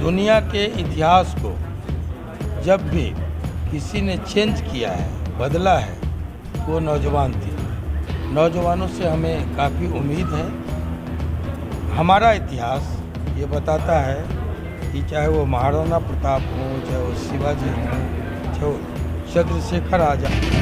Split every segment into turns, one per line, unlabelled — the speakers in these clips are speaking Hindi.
दुनिया के इतिहास को जब भी किसी ने चेंज किया है, बदला है, वो नौजवान थे। नौजवानों से हमें काफ़ी उम्मीद है। हमारा इतिहास ये बताता है कि चाहे वो महाराणा प्रताप हों, चाहे वो शिवाजी हों, चाहे वो चंद्रशेखर आजाद।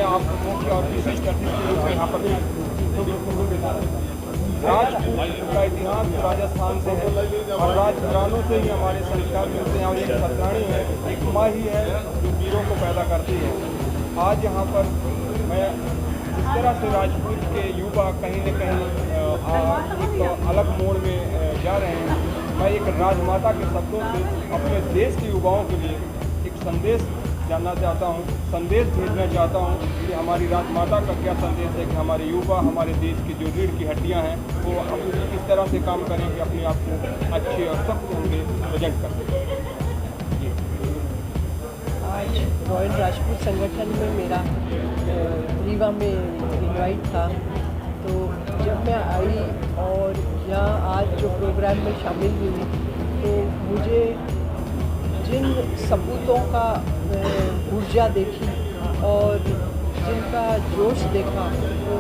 आप मुख्य और विशिष्ट अतिथि के रूप में यहाँ पर राजपूत का इतिहास राजस्थान से है और राजघरानों से ही हमारे संस्कार मिलते हैं और एक सतराणी है, एक माँ ही है जो वीरों को पैदा करती है। आज यहाँ पर मैं जिस तरह से राजपूत के युवा कहीं न कहीं एक अलग मोड़ में जा रहे हैं, मैं एक राजमाता के शब्दों से अपने देश के युवाओं के लिए एक संदेश जानना चाहता हूँ, संदेश भेजना चाहता हूँ कि हमारी राजमाता का क्या संदेश है कि हमारे युवा हमारे देश की जो रीढ़ की हड्डियाँ हैं वो इस तरह से काम करें कि अपने आप को अच्छे और सख्त होंगे प्रेजेंट कर सकें।
आज रॉयल राजपूत संगठन में मेरा रीवा में इनवाइट था, तो जब मैं आई और यहाँ आज जो प्रोग्राम में शामिल हुई तो मुझे जिन सपूतों का ऊर्जा देखी और जिनका जोश देखा तो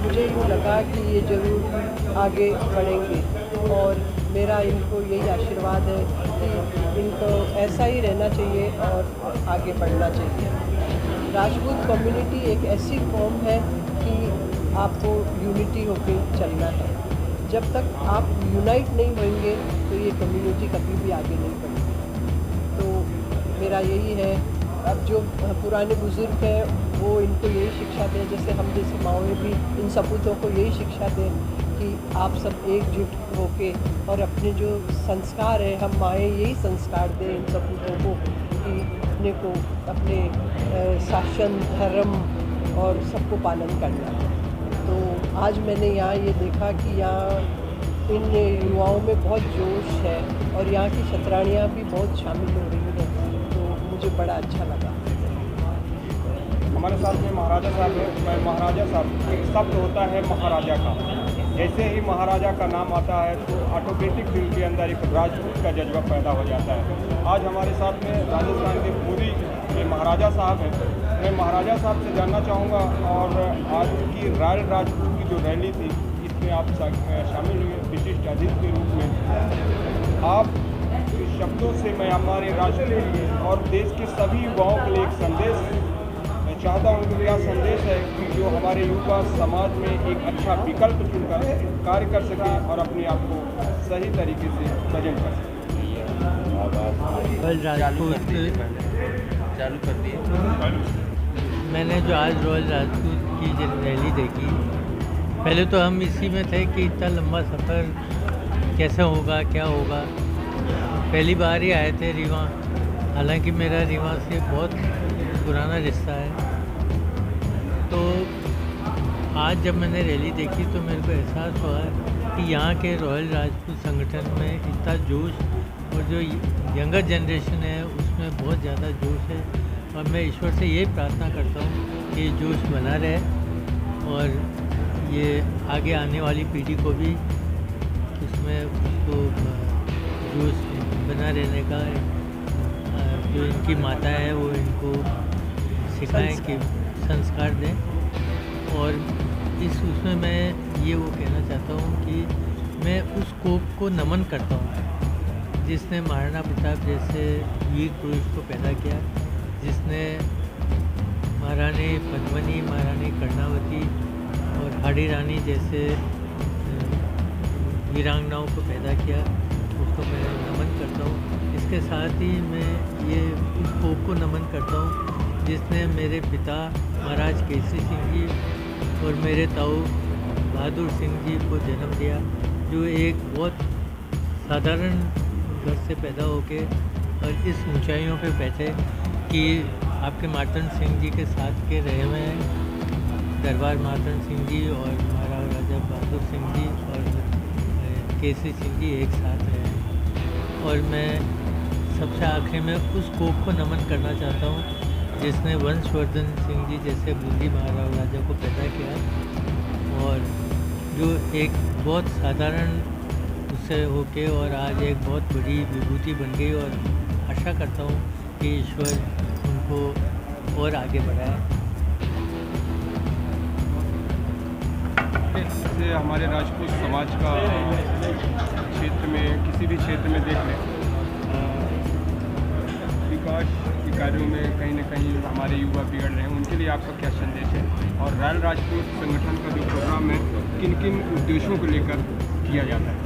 मुझे यूँ लगा कि ये ज़रूर आगे बढ़ेंगे और मेरा इनको यही आशीर्वाद है कि इनको ऐसा ही रहना चाहिए और आगे बढ़ना चाहिए। राजपूत कम्युनिटी एक ऐसी कौम है कि आपको यूनिटी होकर चलना है। जब तक आप यूनाइट नहीं होंगे तो ये कम्युनिटी कभी भी आगे नहीं बढ़ेगी। तो मेरा यही है, अब जो पुराने बुज़ुर्ग हैं वो इनको यही शिक्षा दें, जैसे हम जैसे माँएं भी इन सपूतों को यही शिक्षा दें कि आप सब एकजुट होके और अपने जो संस्कार है, हम माँएं यही संस्कार दें इन सपूतों को कि अपने को अपने शासन धर्म और सबको पालन करना है। तो आज मैंने यहाँ ये देखा कि यहाँ इन युवाओं में बहुत जोश है और यहाँ की छतरानियाँ भी बहुत शामिल हो रही हैं, तो मुझे बड़ा अच्छा लगा।
हमारे साथ में महाराजा साहब है। महाराजा साहब एक शब्द होता है महाराजा का, जैसे ही महाराजा का नाम आता है तो ऑटोमेटिक दिल के अंदर एक राजपूत का जज्बा पैदा हो जाता है। आज हमारे साथ में राजस्थान के पूरी के महाराजा साहब हैं। मैं महाराजा साहब से जानना चाहूँगा और आज की रॉयल राजपूत की जो रैली थी इसमें आप शामिल हुए विशिष्ट अतिथि के रूप में। आप शब्दों से मैं हमारे राष्ट्र और देश के सभी युवाओं के लिए एक संदेश मैं चाहता हूँ कि क्या संदेश है कि जो हमारे युवा समाज में एक अच्छा विकल्प चुनकर कार्य कर सके और अपने आप को सही तरीके से प्रेजेंट कर सके।
चालू कर दिए। मैंने जो आज रॉयल राजपूत की रैली देखी, पहले तो हम इसी में थे कि इतना लंबा सफ़र कैसे होगा, क्या होगा। पहली बार ही आए थे रीवा, हालांकि मेरा रीवा से बहुत पुराना रिश्ता है। तो आज जब मैंने रैली देखी तो मेरे को एहसास हुआ कि यहाँ के रॉयल राजपूत संगठन में इतना जोश और जो यंगर जनरेशन है उसमें बहुत ज़्यादा जोश है। और मैं ईश्वर से यही प्रार्थना करता हूँ कि ये जोश बना रहे और ये आगे आने वाली पीढ़ी को भी उसमें उसको जोश बना रहने का जो इनकी माता है वो इनको सिखाएं कि संस्कार दें। और उसमें मैं ये वो कहना चाहता हूँ कि मैं उस कोप को नमन करता हूँ जिसने महाराणा प्रताप जैसे वीर पुरुष को पैदा किया, जिसने महारानी पद्मिनी, महारानी कर्णावती और हाड़ी रानी जैसे वीरांगनाओं को पैदा किया, उसको मैं नमन करता हूँ। इसके साथ ही मैं ये उस कोप को नमन करता हूँ जिसने मेरे पिता महाराज केसरी सिंह जी और मेरे ताऊ बहादुर सिंह जी को जन्म दिया, जो एक बहुत साधारण घर से पैदा होके और इस ऊंचाइयों पे बैठे कि आपके मार्तंड सिंह जी के साथ के रहे हुए हैं। दरबार मार्तंड सिंह जी और महाराजा बहादुर सिंह जी और केसरी सिंह जी एक साथ रहे हैं। और मैं सबसे आखिर में उस कोप को नमन करना चाहता हूँ जिसने वंशवर्धन सिंह जी जैसे बूंदी महाराजा को पैदा किया और जो एक बहुत साधारण उससे होके और आज एक बहुत बड़ी विभूति बन गई। और आशा करता हूँ कि ईश्वर उनको और आगे बढ़ाए।
इससे हमारे राजपूत समाज का क्षेत्र में किसी भी क्षेत्र में देख लें विकास के कार्यों में कहीं ना कहीं हमारे युवा बिगड़ रहे हैं, उनके लिए आपका क्या संदेश है? और रॉयल राजपूत संगठन का जो प्रोग्राम है किन किन उद्देश्यों को लेकर किया जाता है?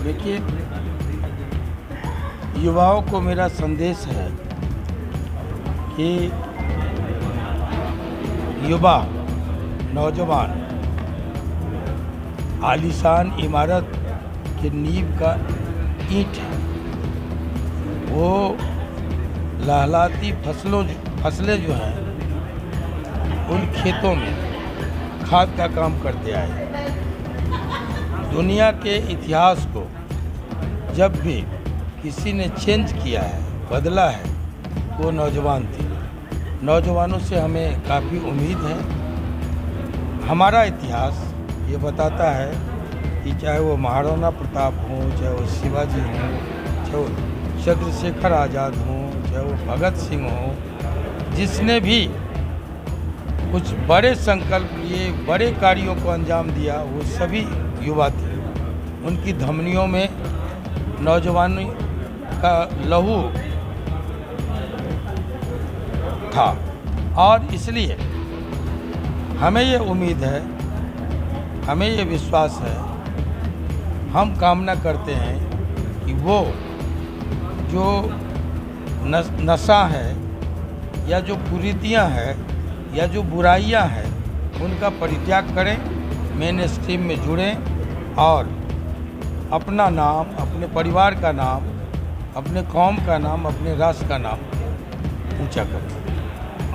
देखिए, युवाओं को मेरा संदेश है कि युवा नौजवान आलीशान इमारत की नींव का ईंट है। वो लहलाती फसलें जो हैं उन खेतों में खाद का काम करते आए। दुनिया के इतिहास को जब भी किसी ने चेंज किया है, बदला है, वो नौजवान थे। नौजवानों से हमें काफ़ी उम्मीद है। हमारा इतिहास ये बताता है कि चाहे वो महाराणा प्रताप हों, चाहे वो शिवाजी हों, चाहे वो चंद्रशेखर आज़ाद हों, चाहे वो भगत सिंह हों, जिसने भी कुछ बड़े संकल्प लिए, बड़े कार्यों को अंजाम दिया, वो सभी युवा थे। उनकी धमनियों में नौजवानी का लहू था और इसलिए हमें ये उम्मीद है, हमें ये विश्वास है, हम कामना करते हैं कि वो जो नशा है या जो कुरीतियाँ हैं या जो बुराइयाँ हैं उनका परित्याग करें, मेन स्ट्रीम में जुड़ें और अपना नाम, अपने परिवार का नाम, अपने कौम का नाम, अपने राष्ट्र का नाम ऊंचा करें।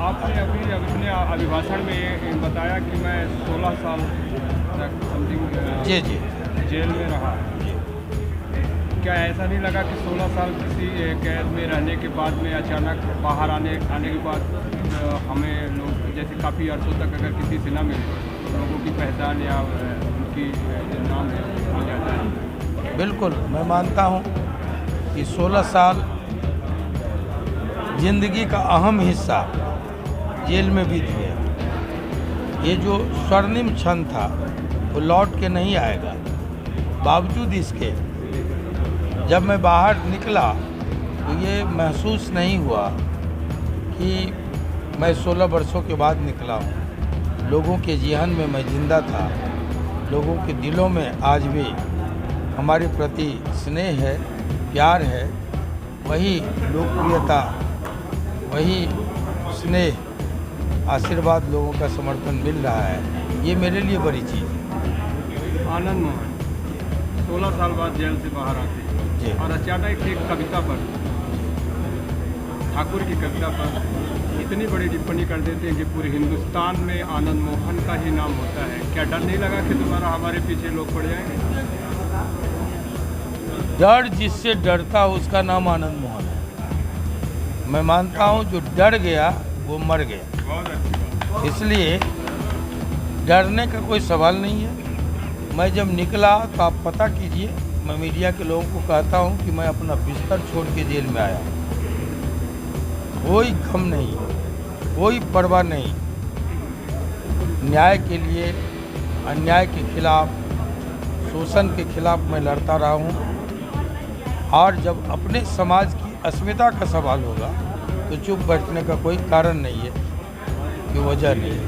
आपने अभी अपने अभिभाषण में ये बताया कि मैं 16 साल तक समथिंग
जी
जेल में रहा। क्या ऐसा नहीं लगा कि 16 साल किसी कैद में रहने के बाद में अचानक बाहर आने के बाद हमें लोग जैसे काफ़ी अरसों तक अगर किसी से ना मिले तो लोगों की पहचान या उनकी नाम हो जाता है?
बिल्कुल, मैं मानता हूँ कि 16 साल जिंदगी का अहम हिस्सा जेल में बीत गया। ये जो स्वर्णिम क्षण था वो लौट के नहीं आएगा। बावजूद इसके जब मैं बाहर निकला तो ये महसूस नहीं हुआ कि मैं 16 वर्षों के बाद निकला हूँ। लोगों के जेहन में मैं जिंदा था। लोगों के दिलों में आज भी हमारे प्रति स्नेह है, प्यार है। वही लोकप्रियता, वही स्नेह, आशीर्वाद, लोगों का समर्थन मिल रहा है। ये मेरे लिए बड़ी चीज़ है।
आनंद मोहन 16 साल बाद जेल से बाहर आते
जी।
और अचानक एक कविता पर, ठाकुर की कविता पर इतनी बड़ी टिप्पणी कर देते हैं कि पूरे हिंदुस्तान में आनंद मोहन का ही नाम होता है, क्या डर नहीं लगा कि दोबारा हमारे पीछे लोग पड़ जाएंगे?
डर जिससे डरता हो उसका नाम आनंद मोहन है। मैं मानता हूँ जो डर गया वो मर गया।
बहुत अच्छी बात।
इसलिए डरने का कोई सवाल नहीं है। मैं जब निकला तो आप पता कीजिए, मैं मीडिया के लोगों को कहता हूँ कि मैं अपना बिस्तर छोड़ के जेल में आया। कोई गम नहीं, कोई परवाह नहीं। न्याय के लिए, अन्याय के खिलाफ, शोषण के खिलाफ मैं लड़ता रहा हूँ। और जब अपने समाज की अस्मिता का सवाल होगा तो चुप बैठने का कोई कारण नहीं है, कोई वजह नहीं है।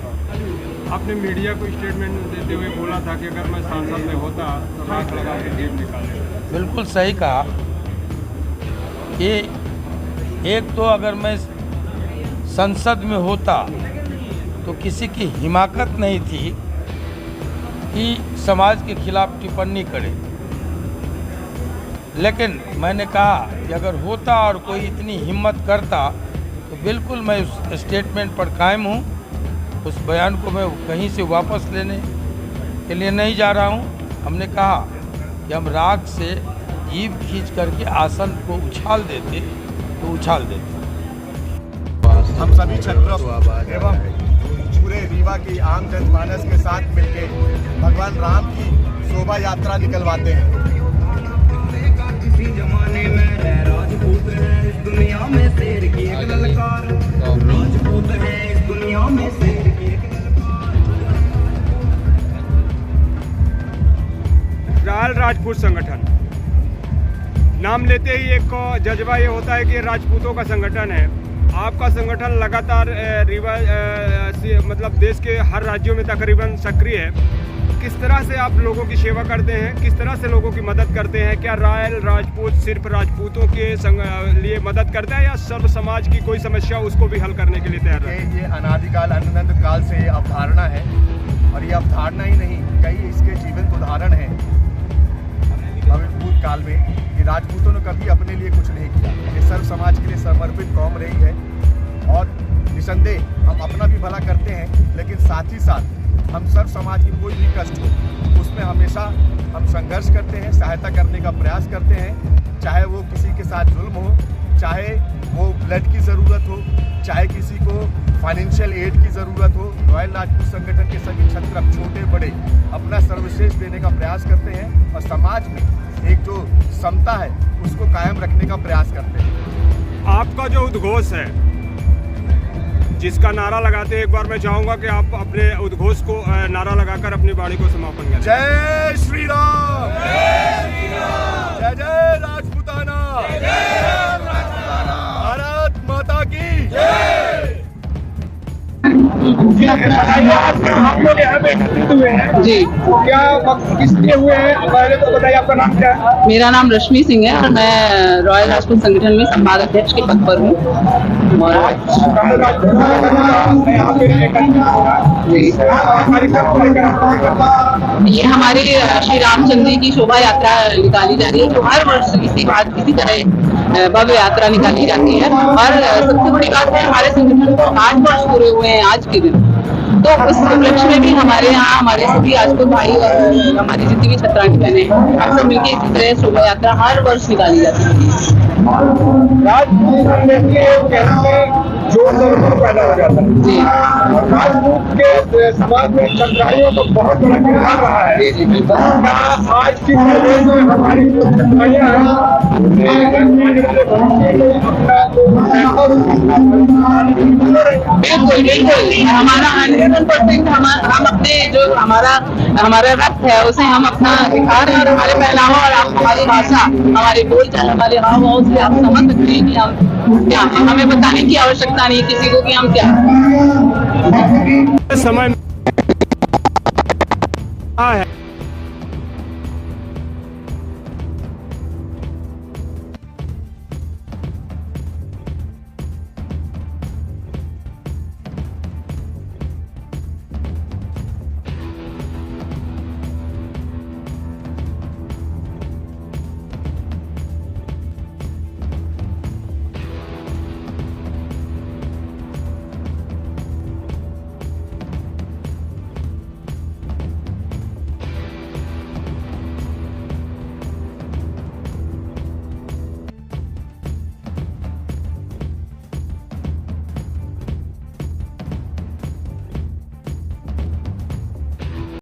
आपने मीडिया को स्टेटमेंट देते हुए बोला था कि अगर मैं सांसद में होता तो राख लगा के जेब निकाले।
बिल्कुल सही कहा कि एक तो अगर मैं संसद में होता तो किसी की हिमाकत नहीं थी कि समाज के खिलाफ टिप्पणी करे, लेकिन मैंने कहा कि अगर होता और कोई इतनी हिम्मत करता तो बिल्कुल मैं उस स्टेटमेंट पर कायम हूँ। उस बयान को मैं कहीं से वापस लेने के लिए नहीं जा रहा हूँ। हमने कहा कि हम राख से जीभ खींच करके आसन को उछाल देते तो उछाल देते।
हम सभी छात्र एवं पूरे रीवा की आम जनमानस के साथ मिलकर भगवान राम की शोभा यात्रा निकलवाते हैं।
किसी जमाने में राजपूत है इस दुनिया में शेर की एक ललकार, राजपूत है इस दुनिया में शेर की एक ललकार।
रॉयल राजपूत संगठन नाम लेते ही एक जज्बा ये होता है कि राजपूतों का संगठन है। आपका संगठन लगातार रीवा मतलब देश के हर राज्यों में तकरीबन सक्रिय है। किस तरह से आप लोगों की सेवा करते हैं, किस तरह से लोगों की मदद करते हैं? क्या रॉयल राजपूत सिर्फ राजपूतों के लिए मदद करता है या सर्व समाज की कोई समस्या उसको भी हल करने के लिए तैयार है?
ये अनादिकाल अनंत काल से अवधारणा है और ये अवधारणा ही नहीं, कई इसके जीवंत उदाहरण हैं भूत काल में कि राजपूतों ने कभी अपने लिए कुछ नहीं किया। ये सर्व समाज के लिए समर्पित कौम रही है और निसंदेह हम अपना भी भला करते हैं, लेकिन साथ ही साथ हम सर्व समाज की कोई भी कष्ट हो उसमें हमेशा हम संघर्ष करते हैं, सहायता करने का प्रयास करते हैं। चाहे वो किसी के साथ जुल्म हो, चाहे वो ब्लड की ज़रूरत हो, चाहे किसी को फाइनेंशियल एड की ज़रूरत हो। रॉयल राजपूत संगठन के सभी छात्र छोटे बड़े अपना सर्वश्रेष्ठ देने का प्रयास करते हैं और समाज में एक जो समता है उसको कायम रखने का प्रयास करते हैं।
आपका जो उद्घोष है जिसका नारा लगाते हैं, एक बार मैं चाहूँगा कि आप अपने उद्घोष को नारा लगाकर अपनी वाणी को समापन करें।
जय श्री राम, जय जय राजपूताना, भारत माता की जय।
जी,
क्या किस लिए हुए हैं पहले तो बताइए, आपका नाम क्या है?
मेरा नाम रश्मि सिंह है और मैं रॉयल राजपूत संगठन में संवाद अध्यक्ष के पद पर हूँ। ये हमारी श्री रामचंद्र जी की शोभा यात्रा निकाली जा रही है, जो हर वर्ष इसी तरह भव्य यात्रा निकाली जाती है। और सबसे बड़ी बात है, हमारे संगठन को 8 वर्ष पूरे हुए हैं आज के दिन, तो उस उपलक्ष्य में भी हमारे यहाँ हमारे सभी राजपूत भाई और हमारी जितनी भी छात्राएं बहनें हम सब मिलकर इसी तरह शोभा यात्रा हर वर्ष निकाली जाती है।
पैदा हो जाता है
जी,
राजपूत के समाज में छात्राइयों को बहुत बड़ा किरदार रहा है। आज की में हमारी जो छात्राइयाँ
बिल्कुल हमारा 100% हम अपने जो हमारा रक्त है उसे हम अपना दिखा रहे हैं। हमारे पहनावा और हमारी भाषा, हमारे बोलचाल, हमारे हाव भाव से आप समझ सकते हैं कि हम क्या, हमें बताने की आवश्यकता नहीं किसी को कि हम क्या
समय है